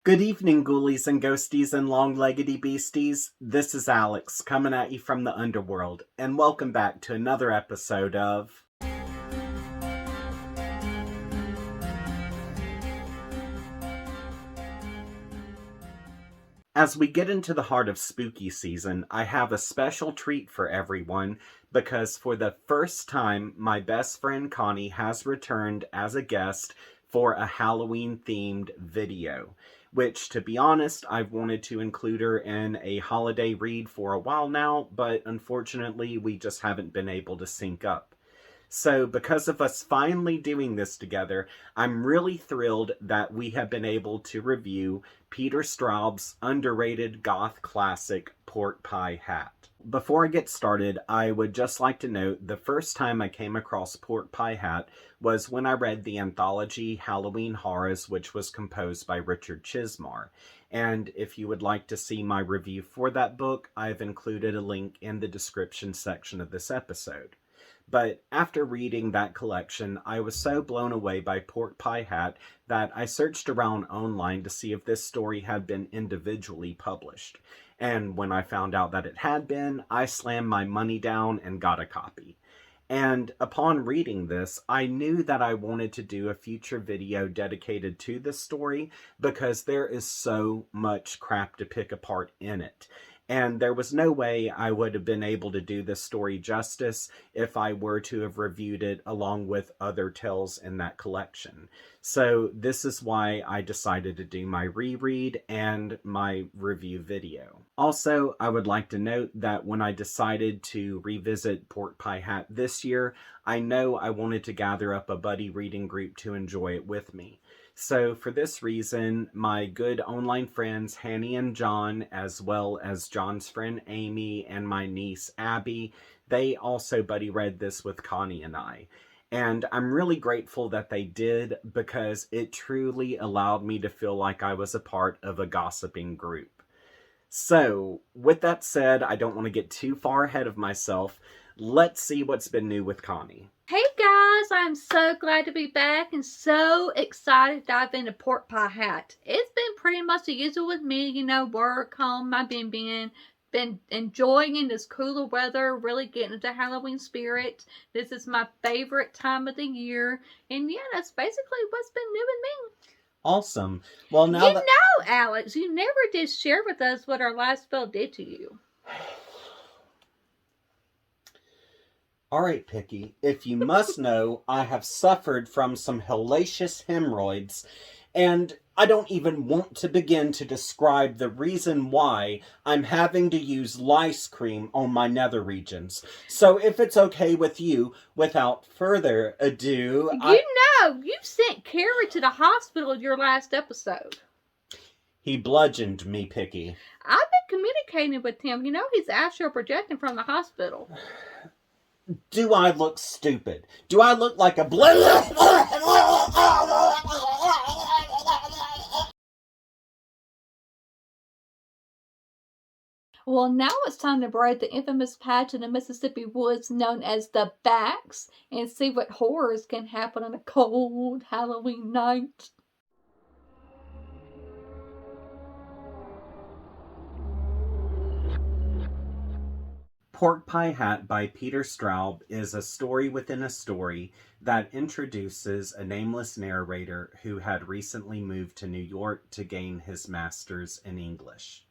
Good evening, ghoulies and ghosties and long-leggedy beasties. This is Alex, coming at you from the underworld, and welcome back to another episode of... As we get into the heart of spooky season, I have a special treat for everyone, because for the first time, my best friend Connie has returned as a guest for a Halloween-themed video. Which, to be honest, I've wanted to include her in a holiday read for a while now, but unfortunately we just haven't been able to sync up. So because of us finally doing this together, I'm really thrilled that we have been able to review Peter Straub's underrated goth classic, Pork Pie Hat. Before I get started, I would just like to note the first time I came across Pork Pie Hat was when I read the anthology Halloween Horrors, which was composed by Richard Chismar. And if you would like to see my review for that book, I've included a link in the description section of this episode. But after reading that collection, I was so blown away by Pork Pie Hat that I searched around online to see if this story had been individually published. And when I found out that it had been, I slammed my money down and got a copy. And upon reading this, I knew that I wanted to do a future video dedicated to this story because there is so much crap to pick apart in it. And there was no way I would have been able to do this story justice if I were to have reviewed it along with other tales in that collection. So this is why I decided to do my reread and my review video. Also, I would like to note that when I decided to revisit Pork Pie Hat this year, I know I wanted to gather up a buddy reading group to enjoy it with me. So for this reason, my good online friends Hanny and John, as well as John's friend Amy and my niece Abby, they also buddy read this with Connie and I. And I'm really grateful that they did because it truly allowed me to feel like I was a part of a gossiping group. So, with that said, I don't want to get too far ahead of myself. Let's see what's been new with Connie. Hey guys, I'm so glad to be back and so excited to dive into Pork Pie Hat. It's been pretty much the usual with me, work, home, my been enjoying this cooler weather, really getting into Halloween spirit. This is my favorite time of the year, and yeah, that's basically what's been new with me. Awesome. Well, now Alex, you never did share with us what our last spell did to you. Alright, Picky, if you must know, I have suffered from some hellacious hemorrhoids, and I don't even want to begin to describe the reason why I'm having to use lice cream on my nether regions. So if it's okay with you, without further ado... You sent Carrie to the hospital in your last episode. He bludgeoned me, Picky. I've been communicating with him. He's astral projecting from the hospital. Do I look stupid? Do I look like a Well, now it's time to brave the infamous patch in the Mississippi woods known as the Backs and see what horrors can happen on a cold Halloween night. Pork Pie Hat by Peter Straub is a story within a story that introduces a nameless narrator who had recently moved to New York to gain his master's in English.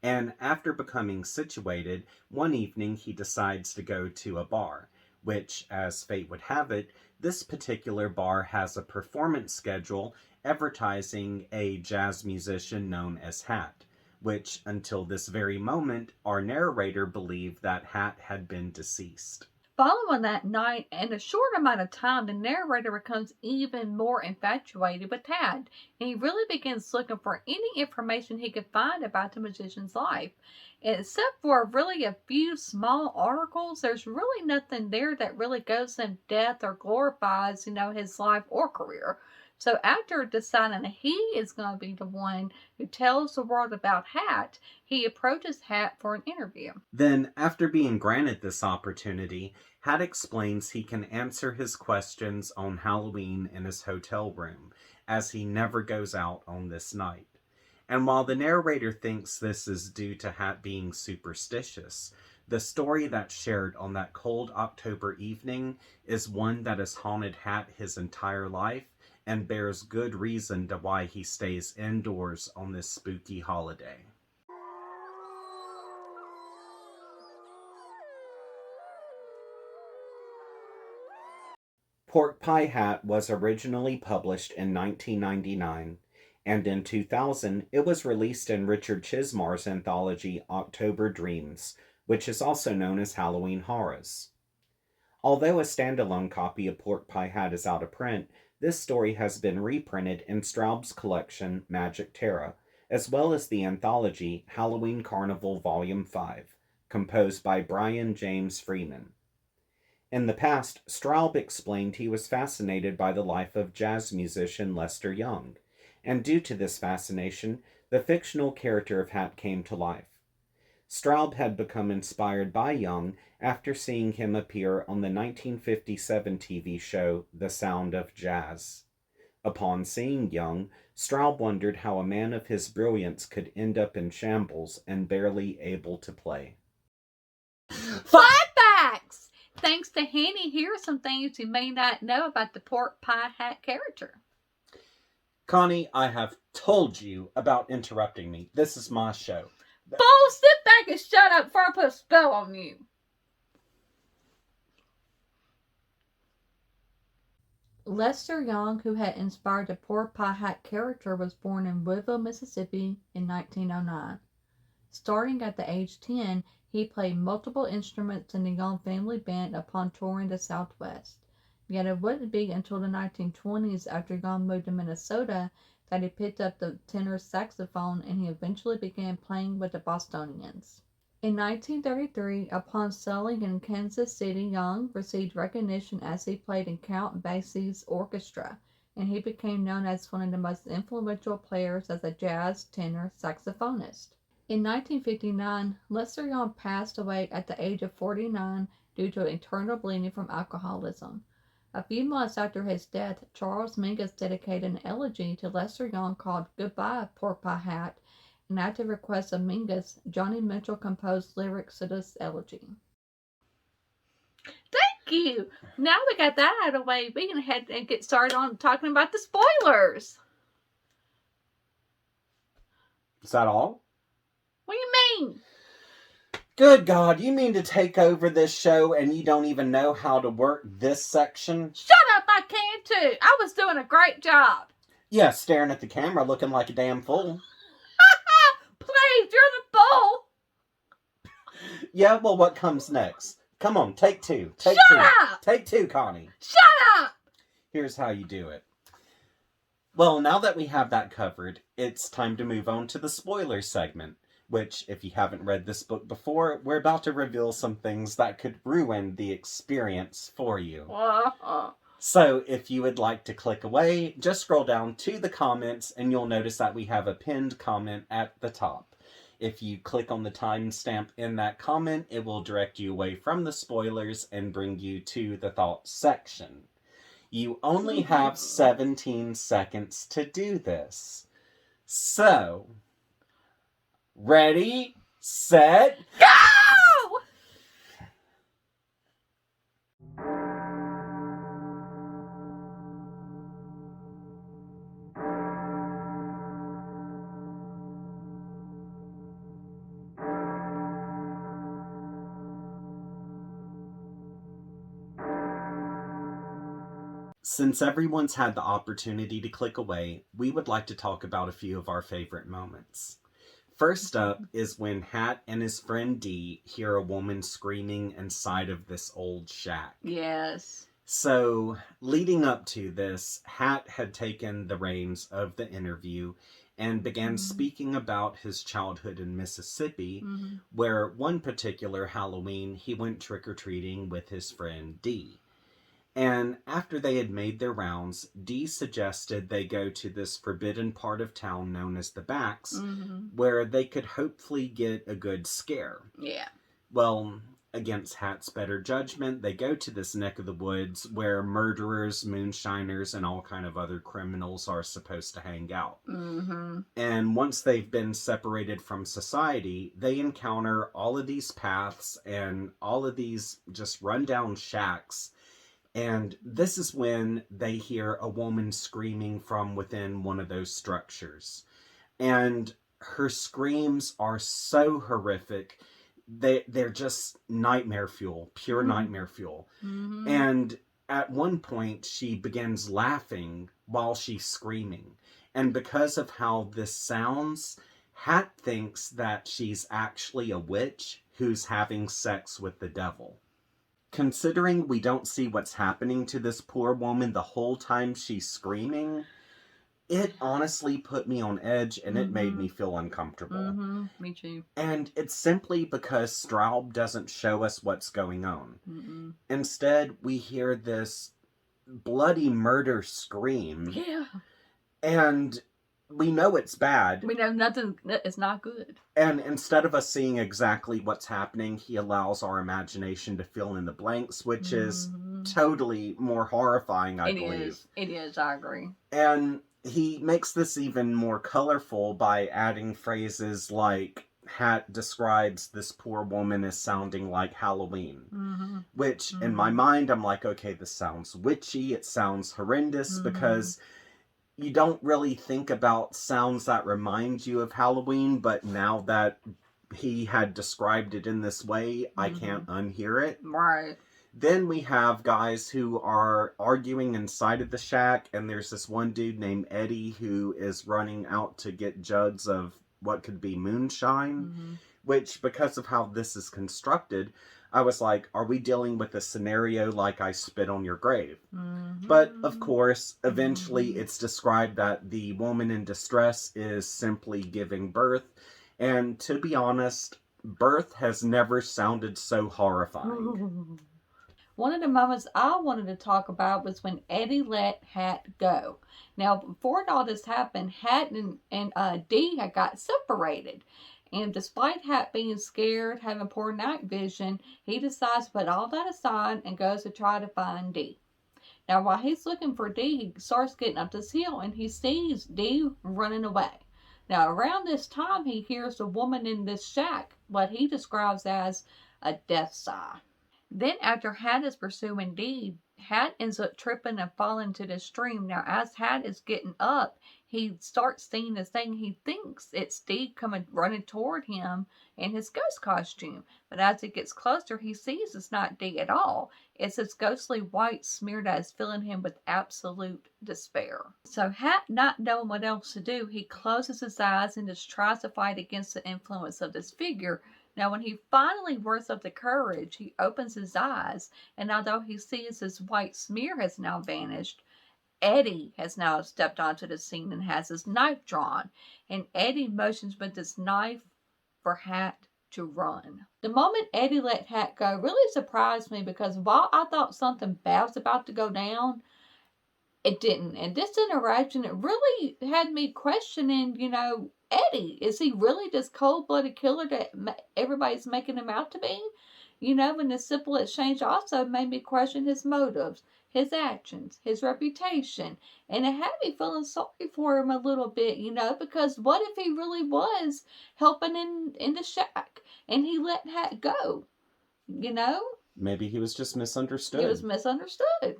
And after becoming situated, one evening he decides to go to a bar, which, as fate would have it, this particular bar has a performance schedule advertising a jazz musician known as Hat, which, until this very moment, our narrator believed that Hat had been deceased. Following that night, in a short amount of time, the narrator becomes even more infatuated with Hat, and he really begins looking for any information he could find about the magician's life. And except for really a few small articles, there's really nothing there that really goes in depth or glorifies, his life or career. So after deciding he is going to be the one who tells the world about Hat, he approaches Hat for an interview. Then, after being granted this opportunity, Hat explains he can answer his questions on Halloween in his hotel room, as he never goes out on this night. And while the narrator thinks this is due to Hat being superstitious, the story that's shared on that cold October evening is one that has haunted Hat his entire life and bears good reason to why he stays indoors on this spooky holiday. Pork Pie Hat was originally published in 1999, and in 2000 it was released in Richard Chizmar's anthology October Dreams, which is also known as Halloween Horrors. Although a standalone copy of Pork Pie Hat is out of print, this story has been reprinted in Straub's collection Magic Terra, as well as the anthology Halloween Carnival Volume 5, composed by Brian James Freeman. In the past, Straub explained he was fascinated by the life of jazz musician Lester Young, and due to this fascination, the fictional character of Hat came to life. Straub had become inspired by Young after seeing him appear on the 1957 TV show The Sound of Jazz. Upon seeing Young, Straub wondered how a man of his brilliance could end up in shambles and barely able to play. Fun facts! Thanks to Henny, here are some things you may not know about the Pork Pie Hat character. Connie, I have told you about interrupting me. This is my show. Bull, sit back and shut up before I put a spell on you. Lester Young, who had inspired the Pork Pie Hat character, was born in Woodville, Mississippi in 1909. Starting at the age 10, he played multiple instruments in the Young family band upon touring the Southwest. Yet it wouldn't be until the 1920s, after Young moved to Minnesota, that he picked up the tenor saxophone and he eventually began playing with the Bostonians. In 1933, upon settling in Kansas City, Young received recognition as he played in Count Basie's orchestra, and he became known as one of the most influential players as a jazz tenor saxophonist. In 1959, Lester Young passed away at the age of 49 due to internal bleeding from alcoholism. A few months after his death, Charles Mingus dedicated an elegy to Lester Young called Goodbye, Pork Pie Hat, and at the request of Mingus, Johnny Mitchell composed lyrics to this elegy. Thank you! Now we got that out of the way, we can head and get started on talking about the spoilers. Is that all? What do you mean? Good God, you mean to take over this show and you don't even know how to work this section? Shut up, I can too. I was doing a great job. Yeah, staring at the camera looking like a damn fool. Please, you're the fool. Yeah, well, what comes next? Come on, take two. Shut up! Take two, Connie. Shut up! Here's how you do it. Well, now that we have that covered, it's time to move on to the spoiler segment, which, if you haven't read this book before, we're about to reveal some things that could ruin the experience for you. So, if you would like to click away, just scroll down to the comments and you'll notice that we have a pinned comment at the top. If you click on the timestamp in that comment, it will direct you away from the spoilers and bring you to the thoughts section. You only have 17 seconds to do this. So, ready, set, go! Since everyone's had the opportunity to click away, we would like to talk about a few of our favorite moments. First up is when Hat and his friend Dee hear a woman screaming inside of this old shack. Yes. So, leading up to this, Hat had taken the reins of the interview and began speaking about his childhood in Mississippi, where one particular Halloween he went trick-or-treating with his friend Dee. And after they had made their rounds, Dee suggested they go to this forbidden part of town known as the Backs, where they could hopefully get a good scare. Yeah. Well, against Hat's better judgment, they go to this neck of the woods where murderers, moonshiners, and all kind of other criminals are supposed to hang out. Mm-hmm. And once they've been separated from society, they encounter all of these paths and all of these just rundown shacks. And this is when they hear a woman screaming from within one of those structures. And her screams are so horrific. They're just nightmare fuel, pure nightmare fuel. Mm-hmm. And at one point, she begins laughing while she's screaming. And because of how this sounds, Hat thinks that she's actually a witch who's having sex with the devil. Considering we don't see what's happening to this poor woman the whole time she's screaming, it honestly put me on edge and it made me feel uncomfortable. Mm-hmm. Me too. And it's simply because Straub doesn't show us what's going on. Mm-mm. Instead, we hear this bloody murder scream. Yeah. And we know it's bad. We know nothing is not good. And instead of us seeing exactly what's happening, he allows our imagination to fill in the blanks, which is totally more horrifying, I believe. It is, I agree. And he makes this even more colorful by adding phrases like, Hat describes this poor woman as sounding like Halloween. Which, in my mind, I'm like, okay, this sounds witchy, it sounds horrendous, because you don't really think about sounds that remind you of Halloween, but now that he had described it in this way, I can't unhear it. Right. Then we have guys who are arguing inside of the shack, and there's this one dude named Eddie who is running out to get jugs of what could be moonshine, which, because of how this is constructed, I was like, are we dealing with a scenario like I Spit on Your Grave? But, of course, eventually it's described that the woman in distress is simply giving birth. And to be honest, birth has never sounded so horrifying. One of the moments I wanted to talk about was when Eddie let Hat go. Now, before all this happened, Hat and Dee had got separated. And despite Hat being scared, having poor night vision, he decides to put all that aside and goes to try to find Dee. Now, while he's looking for Dee, he starts getting up this hill and he sees Dee running away. Now, around this time, he hears a woman in this shack, what he describes as a death sigh. Then, after Hat is pursuing Dee, Hat ends up tripping and falling into the stream. Now, as Hat is getting up, he starts seeing this thing. He thinks it's Dee coming running toward him in his ghost costume. But as he gets closer, he sees it's not Dee at all. It's this ghostly white smear that is filling him with absolute despair. So Hat, not knowing what else to do, he closes his eyes and just tries to fight against the influence of this figure. Now, when he finally works up the courage, he opens his eyes, and although he sees his white smear has now vanished, Eddie has now stepped onto the scene and has his knife drawn, and Eddie motions with his knife for Hat to run. The moment Eddie let Hat go really surprised me because while I thought something bad was about to go down, it didn't. And this interaction, it really had me questioning, Eddie, is he really this cold-blooded killer that everybody's making him out to be? And this simple exchange also made me question his motives, his actions, his reputation. And it had me feeling sorry for him a little bit, because what if he really was helping in the shack and he let Hat go, Maybe he was just misunderstood. He was misunderstood.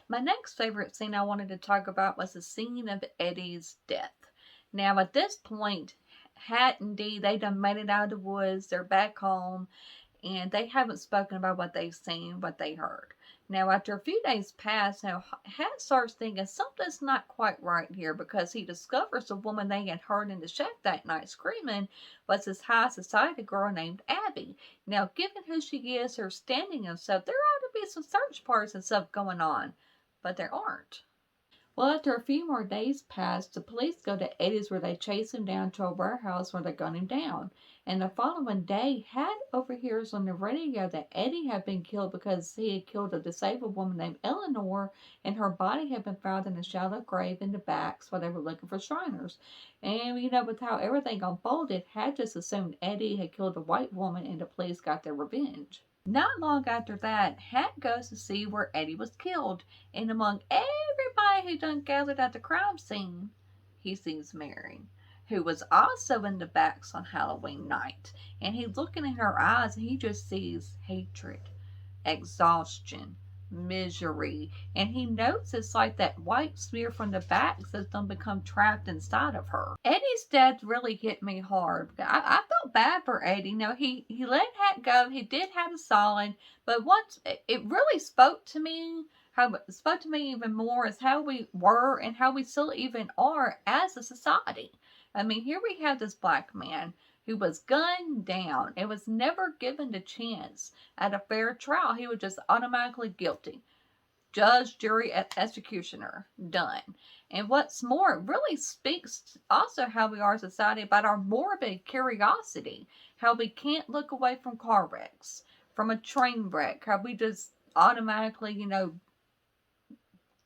My next favorite scene I wanted to talk about was the scene of Eddie's death. Now, at this point, Hat and Dee, they done made it out of the woods. They're back home, and they haven't spoken about what they've seen, what they heard. Now, after a few days pass, now Hat starts thinking something's not quite right here because he discovers the woman they had heard in the shack that night screaming was this high society girl named Abby. Now, given who she is, her standing and stuff, there ought to be some search parties and stuff going on. But there aren't. Well, after a few more days pass, the police go to Eddie's where they chase him down to a warehouse where they gun him down. And the following day, Hat overhears on the radio that Eddie had been killed because he had killed a disabled woman named Eleanor, and her body had been found in a shallow grave in the backs while they were looking for Shriners. And, with how everything unfolded, Hat just assumed Eddie had killed a white woman and the police got their revenge. Not long after that, Hat goes to see where Eddie was killed, and among everybody who done gathered at the crime scene, he sees Mary, who was also in the backs on Halloween night, and he's looking in her eyes and he just sees hatred, exhaustion, misery, and he notes it's like that white smear from the backs has done become trapped inside of her. Eddie's death really hit me hard. I felt bad for Eddie. He let Hat go. He did have a solid, but once it really spoke to me. How it spoke to me even more is how we were and how we still even are as a society. Here we have this black man who was gunned down and was never given the chance at a fair trial. He was just automatically guilty. Judge, jury, executioner, done. And what's more, it really speaks also how we are as a society about our morbid curiosity, how we can't look away from car wrecks, from a train wreck, how we just automatically,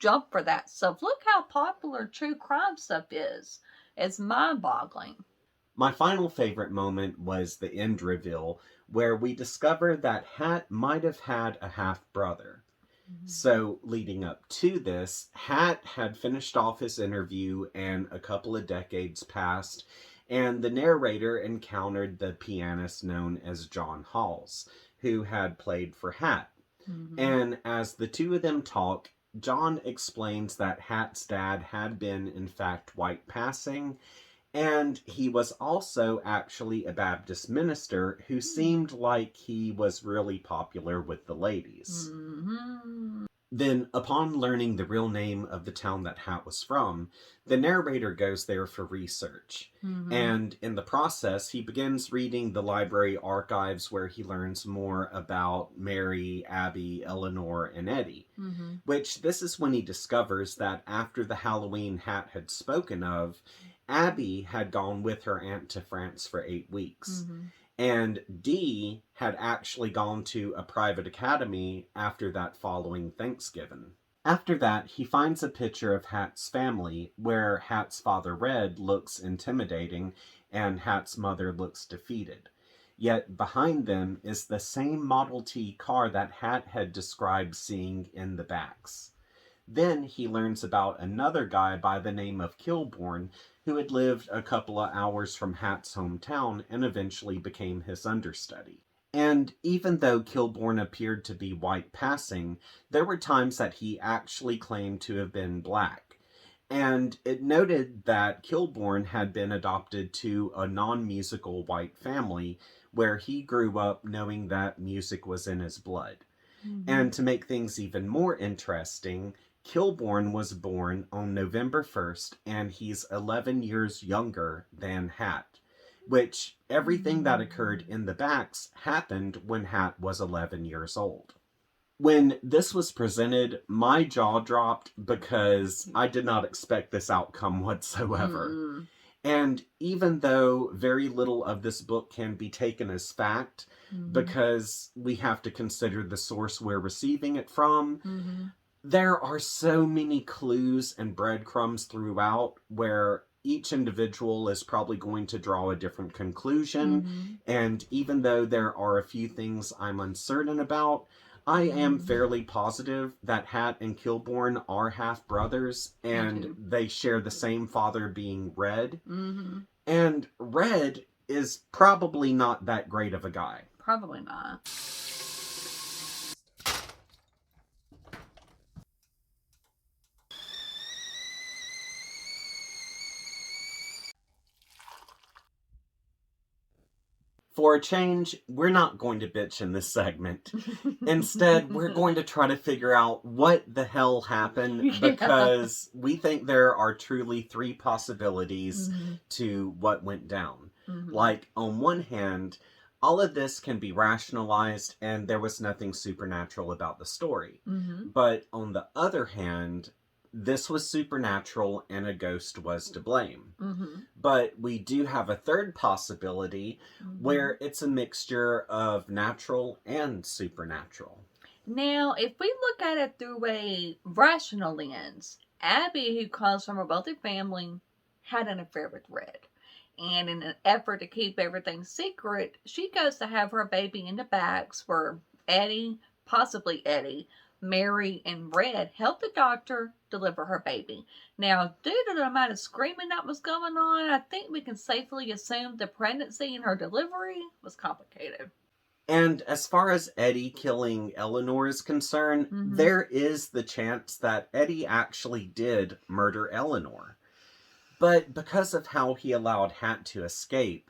jump for that stuff. Look how popular true crime stuff is. It's mind-boggling. My final favorite moment was the end reveal, where we discover that Hat might have had a half-brother. So, leading up to this, Hat had finished off his interview and a couple of decades passed, and the narrator encountered the pianist known as John Halls, who had played for Hat. And as the two of them talk, John explains that Hat's dad had been, in fact, white passing, and he was also actually a Baptist minister who seemed like he was really popular with the ladies. Then, upon learning the real name of the town that Hat was from, the narrator goes there for research. And in the process, he begins reading the library archives where he learns more about Mary, Abby, Eleanor, and Eddie. Which, this is when he discovers that after the Halloween Hat had spoken of, Abby had gone with her aunt to France for 8 weeks. And Dee had actually gone to a private academy after that following Thanksgiving. After that, he finds a picture of Hat's family where Hat's father Red looks intimidating and Hat's mother looks defeated. Yet behind them is the same Model T car that Hat had described seeing in the backs. Then he learns about another guy by the name of Kilbourne who had lived a couple of hours from Hat's hometown and eventually became his understudy. And even though Kilbourne appeared to be white passing, there were times that he actually claimed to have been black. And it noted that Kilbourne had been adopted to a non-musical white family where he grew up knowing that music was in his blood. And to make things even more interesting, Kilbourne was born on November 1st, and he's 11 years younger than Hat, which everything that occurred in the backs happened when Hat was 11 years old. When this was presented, my jaw dropped because I did not expect this outcome whatsoever. And even though very little of this book can be taken as fact, because we have to consider the source we're receiving it from, there are so many clues and breadcrumbs throughout where each individual is probably going to draw a different conclusion. And even though there are a few things I'm uncertain about, I am fairly positive that Hat and Kilbourne are half-brothers, and they share the same father being Red. And Red is probably not that great of a guy. Probably not. For a change, we're not going to bitch in this segment. Instead, we're going to try to figure out what the hell happened, because we think there are truly 3 possibilities to what went down. Like, on one hand, all of this can be rationalized and there was nothing supernatural about the story. But on the other hand, this was supernatural and a ghost was to blame. Mm-hmm. But we do have a third possibility where it's a mixture of natural and supernatural. Now, if we look at it through a rational lens, Abby, who comes from a wealthy family, had an affair with Red. And in an effort to keep everything secret, she goes to have her baby in the bags where Eddie, possibly Eddie, Mary, and Red help the doctor deliver her baby. Now, due to the amount of screaming that was going on, I think we can safely assume the pregnancy and her delivery was complicated. And as far as Eddie killing Eleanor is concerned, there is the chance that Eddie actually did murder Eleanor. But because of how he allowed Hat to escape,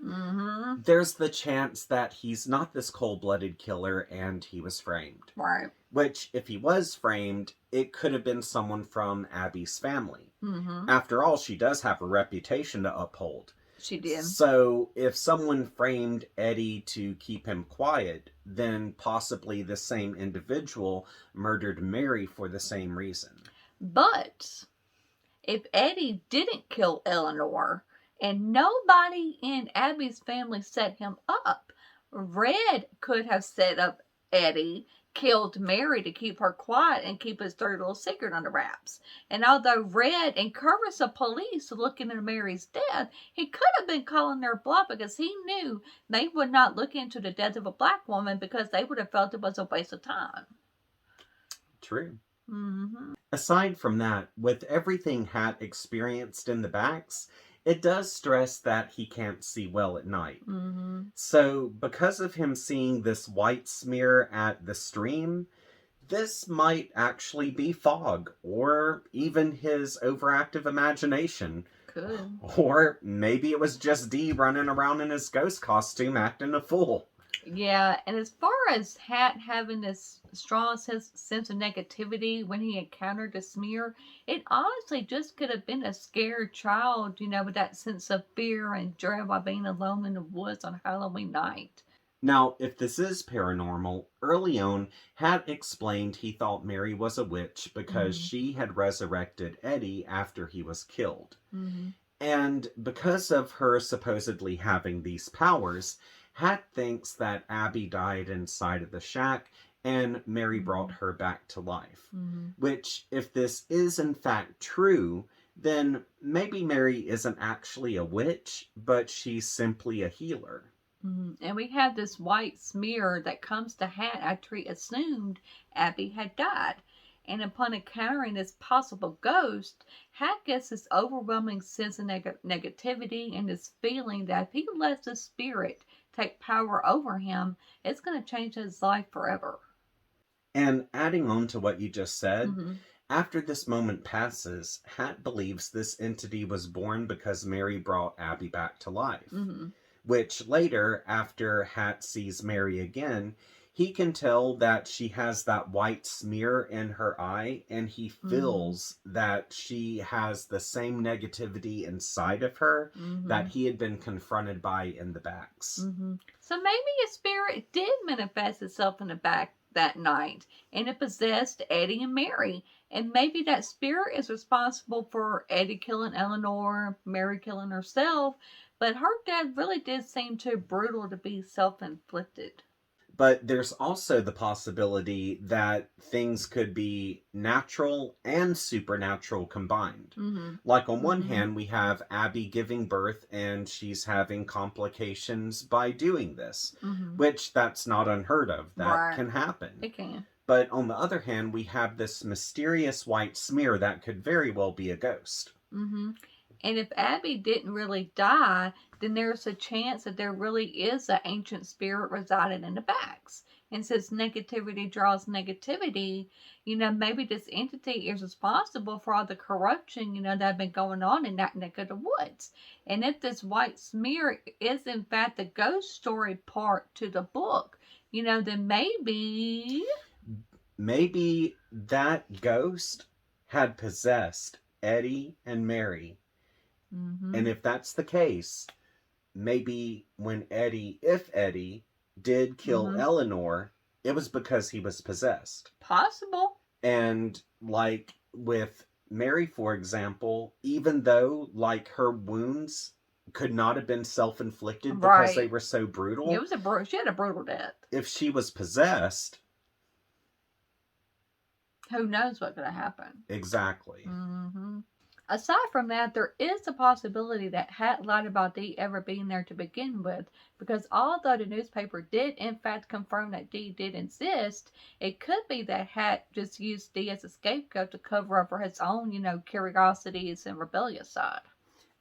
there's the chance that he's not this cold-blooded killer and he was framed. Right. Which, if he was framed, it could have been someone from Abby's family. After all, she does have a reputation to uphold. She did. So, if someone framed Eddie to keep him quiet, then possibly the same individual murdered Mary for the same reason. But if Eddie didn't kill Eleanor and nobody in Abby's family set him up, Red could have set up Eddie, killed Mary to keep her quiet and keep his dirty little secret under wraps. And although Red encouraged the police to look into Mary's death, he could have been calling their bluff because he knew they would not look into the death of a black woman because they would have felt it was a waste of time. True. Aside from that, with everything Hat experienced in the backs, it does stress that he can't see well at night. So, because of him seeing this white smear at the stream, this might actually be fog, or even his overactive imagination. Could. Or maybe it was just Dee running around in his ghost costume acting a fool. Yeah, and as far as Hat having this strong sense of negativity when he encountered the smear, it honestly just could have been a scared child, with that sense of fear and dread while being alone in the woods on Halloween night. Now, if this is paranormal, early on, Hat explained he thought Mary was a witch because she had resurrected Eddie after he was killed. And because of her supposedly having these powers, Hat thinks that Abby died inside of the shack and Mary brought her back to life. Which, if this is in fact true, then maybe Mary isn't actually a witch, but she's simply a healer. And we have this white smear that comes to Hat after he assumed Abby had died. And upon encountering this possible ghost, Hat gets this overwhelming sense of negativity and this feeling that if he lets the spirit take power over him, it's going to change his life forever. And adding on to what you just said, after this moment passes, Hat believes this entity was born because Mary brought Abby back to life. Which later, after Hat sees Mary again, he can tell that she has that white smear in her eye, and he feels that she has the same negativity inside of her that he had been confronted by in the backs. So maybe a spirit did manifest itself in the back that night, and it possessed Eddie and Mary. And maybe that spirit is responsible for Eddie killing Eleanor, Mary killing herself, but her death really did seem too brutal to be self-inflicted. But there's also the possibility that things could be natural and supernatural combined. Like on one hand, we have Abby giving birth and she's having complications by doing this, which that's not unheard of. That can happen. It can. But on the other hand, we have this mysterious white smear that could very well be a ghost. And if Abby didn't really die, then there's a chance that there really is an ancient spirit residing in the backs. And since negativity draws negativity, maybe this entity is responsible for all the corruption, that have been going on in that neck of the woods. And if this white smear is in fact the ghost story part to the book, then maybe that ghost had possessed Eddie and Mary. And if that's the case, maybe if Eddie did kill Eleanor, it was because he was possessed. Possible. And like with Mary, for example, even though, like, her wounds could not have been self-inflicted because they Right. were so It brutal, was she had a brutal death. if she was possessed, Who knows what could have happened? exactly. Mm-hmm. Aside from that, there is a possibility that Hat lied about Dee ever being there to begin with, because although the newspaper did in fact confirm that Dee did exist, it could be that Hat just used Dee as a scapegoat to cover up for his own, curiosities and rebellious side.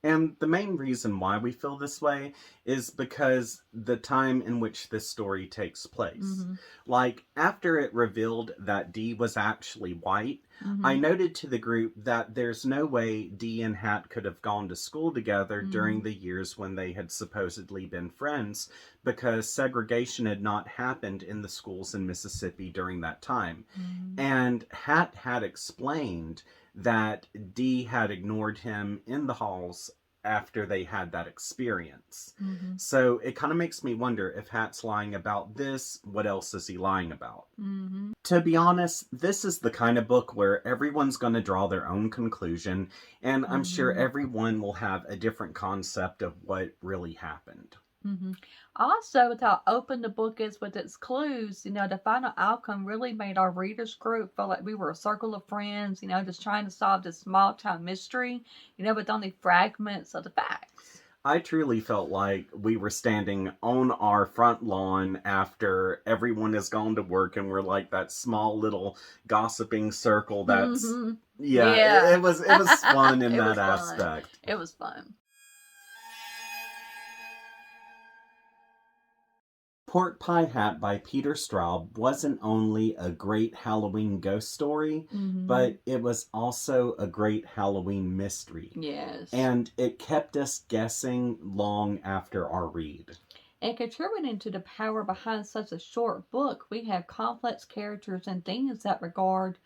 And the main reason why we feel this way is because the time in which this story takes place. Mm-hmm. Like, after it revealed that Dee was actually white, I Mm-hmm. noted to the group that there's no way Dee and Hat could have gone to school together Mm-hmm. during the years when they had supposedly been friends, because segregation had not happened in the schools in Mississippi during that time. Mm-hmm. And Hat had explained that Dee had ignored him in the halls after they had that experience. Mm-hmm. So it kind of makes me wonder, if Hat's lying about this, what else is he lying about? Mm-hmm. To be honest, this is the kind of book where everyone's going to draw their own conclusion, and I'm sure Mm-hmm. everyone will have a different concept of what really happened. Mm-hmm. Also, with how open the book is with its clues, the final outcome really made our readers group feel like we were a circle of friends, just trying to solve this small town mystery, with only fragments of the facts. I truly felt like we were standing on our front lawn after everyone has gone to work, and we're like that small little gossiping circle that's, Mm-hmm. yeah, Yeah. it was fun in It that was fun. aspect. It was fun. Pork Pie Hat by Peter Straub wasn't only a great Halloween ghost story, Mm-hmm. but it was also a great Halloween mystery. Yes. And it kept us guessing long after our read. And contributing to the power behind such a short book, we have complex characters and themes that regard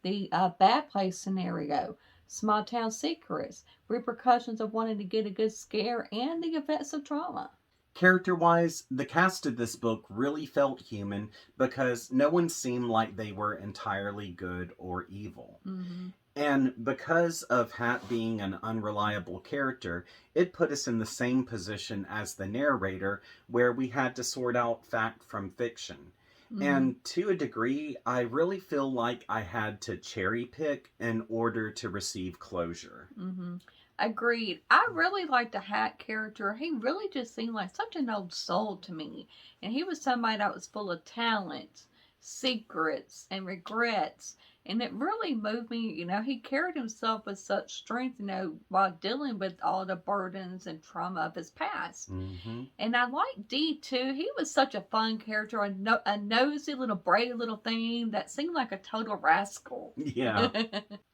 the bad place scenario, small town secrets, repercussions of wanting to get a good scare, and the effects of trauma. Character wise, the cast of this book really felt human because no one seemed like they were entirely good or evil. Mm-hmm. And because of Hat being an unreliable character, it put us in the same position as the narrator, where we had to sort out fact from fiction. Mm-hmm. And to a degree, I really feel like I had to cherry pick in order to receive closure. Mm-hmm. Agreed. I really liked the Hat character. He really just seemed like such an old soul to me. And he was somebody that was full of talent, secrets, and regrets. And it really moved me. He carried himself with such strength, while dealing with all the burdens and trauma of his past. Mm-hmm. And I liked Dee too. He was such a fun character, a nosy little brave little thing that seemed like a total rascal. Yeah.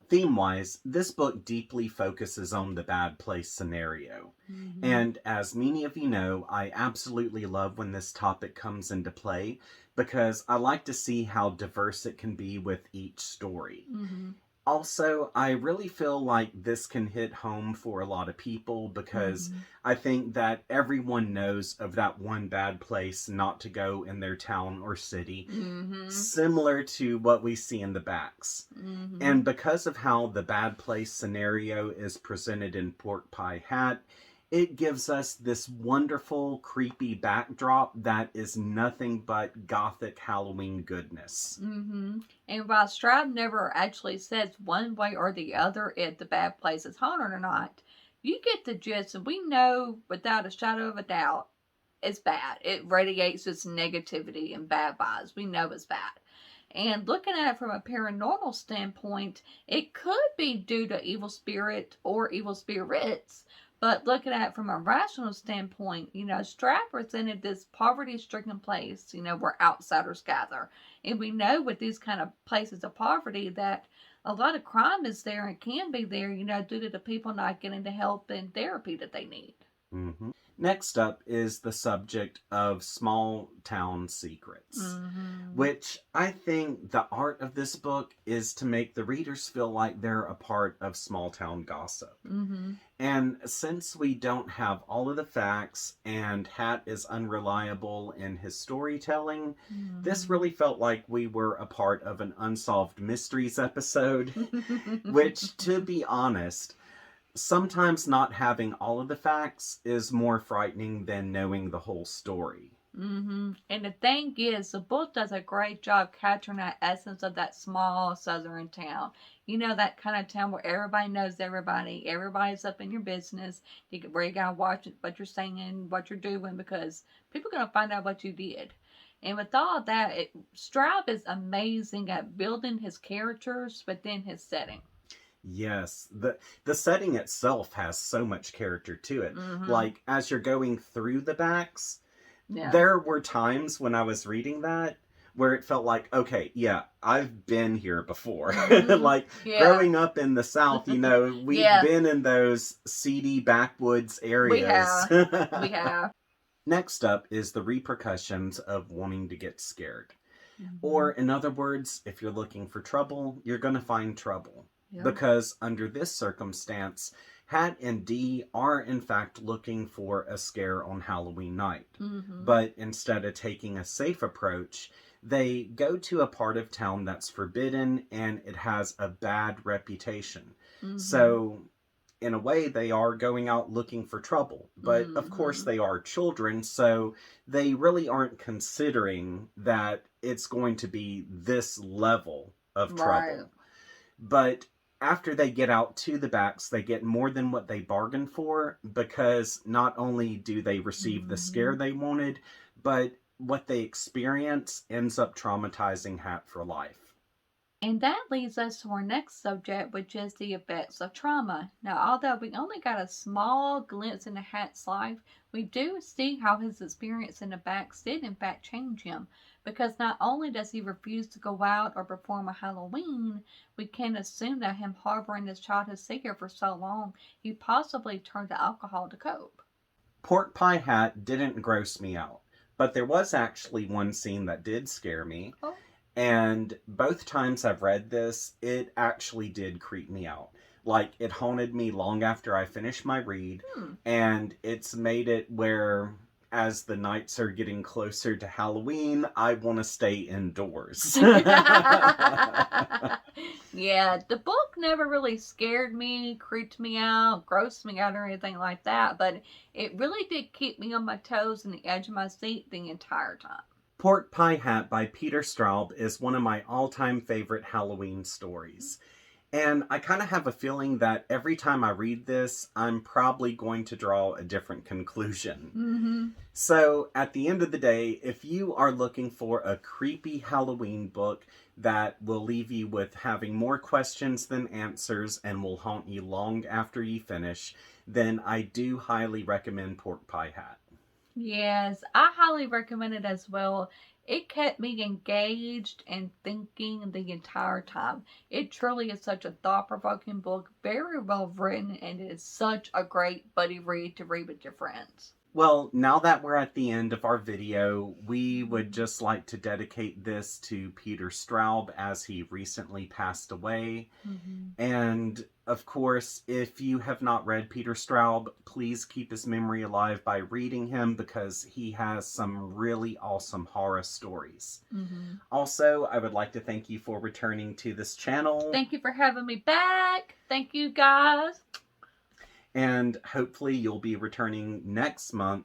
Theme wise, this book deeply focuses on the bad place scenario. Mm-hmm. And as many of you know, I absolutely love when this topic comes into play because I like to see how diverse it can be with each story. Mm-hmm. Also, I really feel like this can hit home for a lot of people because Mm-hmm. I think that everyone knows of that one bad place not to go in their town or city, Mm-hmm. similar to what we see in the backs. Mm-hmm. And because of how the bad place scenario is presented in Pork Pie Hat, it gives us this wonderful, creepy backdrop that is nothing but gothic Halloween goodness. Mm-hmm. And while Straub never actually says one way or the other if the bad place is haunted or not, you get the gist, and we know without a shadow of a doubt it's bad. It radiates this negativity and bad vibes. We know it's bad. And looking at it from a paranormal standpoint, it could be due to evil spirit or evil spirits. But looking at it from a rational standpoint, Straub presented this poverty stricken place, where outsiders gather. And we know with these kind of places of poverty that a lot of crime is there and can be there, due to the people not getting the help and therapy that they need. Mm-hmm. Next up is the subject of small town secrets, Mm-hmm. which I think the art of this book is to make the readers feel like they're a part of small town gossip. Mm-hmm. And since we don't have all of the facts and Hat is unreliable in his storytelling, this really felt like we were a part of an Unsolved Mysteries episode, which, to be honest, sometimes not having all of the facts is more frightening than knowing the whole story. And the thing is, the book does a great job capturing that essence of that small southern town. You know, that kind of town where everybody knows everybody, everybody's up in your business, where you gotta watch what you're saying, what you're doing, because people are gonna find out what you did. And with all that, Straub is amazing at building his characters, but then his setting. Yes, the setting itself has so much character to it. Like, as you're going through the backs, there were times when I was reading that where it felt like, okay, yeah, I've been here before. Like, growing up in the South, you know, we've been in those seedy backwoods areas. We have. Next up is the repercussions of wanting to get scared. Or, in other words, if you're looking for trouble, you're going to find trouble. Because under this circumstance, Hat and Dee are in fact looking for a scare on Halloween night. But instead of taking a safe approach, they go to a part of town that's forbidden and it has a bad reputation. So, in a way, they are going out looking for trouble. But, of course, they are children, so they really aren't considering that it's going to be this level of trouble. But after they get out to the backs, they get more than what they bargained for, because not only do they receive the scare they wanted, but what they experience ends up traumatizing Hat for life. And that leads us to our next subject, which is the effects of trauma. Now, although we only got a small glimpse into Hat's life, we do see how his experience in the backs did in fact change him. Because not only does he refuse to go out or perform a Halloween, we can assume that him harboring this childhood secret for so long, he possibly turned to alcohol to cope. Pork Pie Hat didn't gross me out, but there was actually one scene that did scare me. And both times I've read this, it actually did creep me out. Like, it haunted me long after I finished my read, and it's made it where, as the nights are getting closer to Halloween, I want to stay indoors. Yeah, the book never really scared me, creeped me out, grossed me out, or anything like that, but it really did keep me on my toes and the edge of my seat the entire time. Pork Pie Hat by Peter Straub is one of my all-time favorite Halloween stories. And I kind of have a feeling that every time I read this, I'm probably going to draw a different conclusion. So, at the end of the day, if you are looking for a creepy Halloween book that will leave you with having more questions than answers and will haunt you long after you finish, then I do highly recommend Pork Pie Hat. Yes, I highly recommend it as well. It kept me engaged and thinking the entire time. It truly is such a thought-provoking book, very well written, and it is such a great buddy read to read with your friends. Well, now that we're at the end of our video, we would just like to dedicate this to Peter Straub, as he recently passed away. And, of course, if you have not read Peter Straub, please keep his memory alive by reading him, because he has some really awesome horror stories. Also, I would like to thank you for returning to this channel. Thank you for having me back. Thank you, guys. And hopefully you'll be returning next month,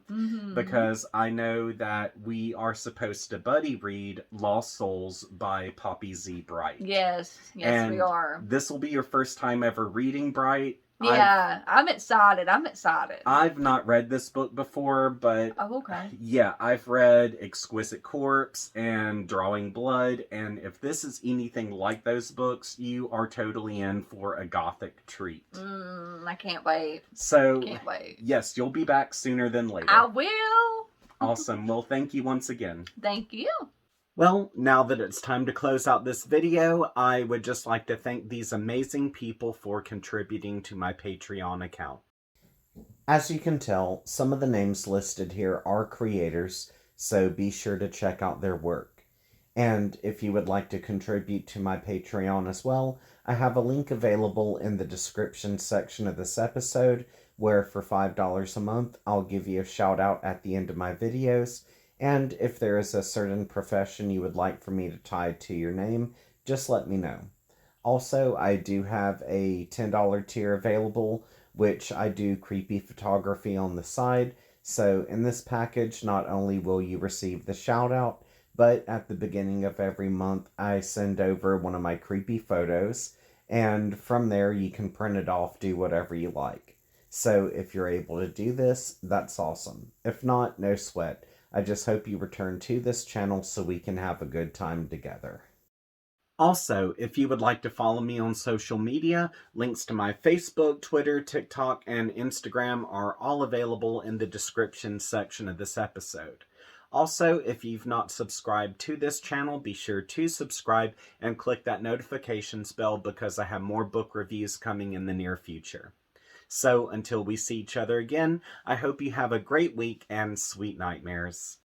because I know that we are supposed to buddy read Lost Souls by Poppy Z. Bright. Yes, and we are. This will be your first time ever reading Bright. Yeah, I'm excited. I've not read this book before, but yeah, I've read Exquisite Corpse and Drawing Blood, and if this is anything like those books, you are totally in for a gothic treat. I can't wait. So, yes, you'll be back sooner than later. I will. Awesome. Well, thank you once again. Thank you. Well, now that it's time to close out this video, I would just like to thank these amazing people for contributing to my Patreon account. As you can tell, some of the names listed here are creators, so be sure to check out their work. And if you would like to contribute to my Patreon as well, I have a link available in the description section of this episode where for $5 a month I'll give you a shout out at the end of my videos. And if there is a certain profession you would like for me to tie to your name, just let me know. Also, I do have a $10 tier available, which I do creepy photography on the side. So in this package, not only will you receive the shout out, but at the beginning of every month, I send over one of my creepy photos, and from there you can print it off, do whatever you like. So if you're able to do this, that's awesome. If not, no sweat. I just hope you return to this channel so we can have a good time together. Also, if you would like to follow me on social media, links to my Facebook, Twitter, TikTok, and Instagram are all available in the description section of this episode. Also, if you've not subscribed to this channel, be sure to subscribe and click that notifications bell because I have more book reviews coming in the near future. So, until we see each other again, I hope you have a great week and sweet nightmares.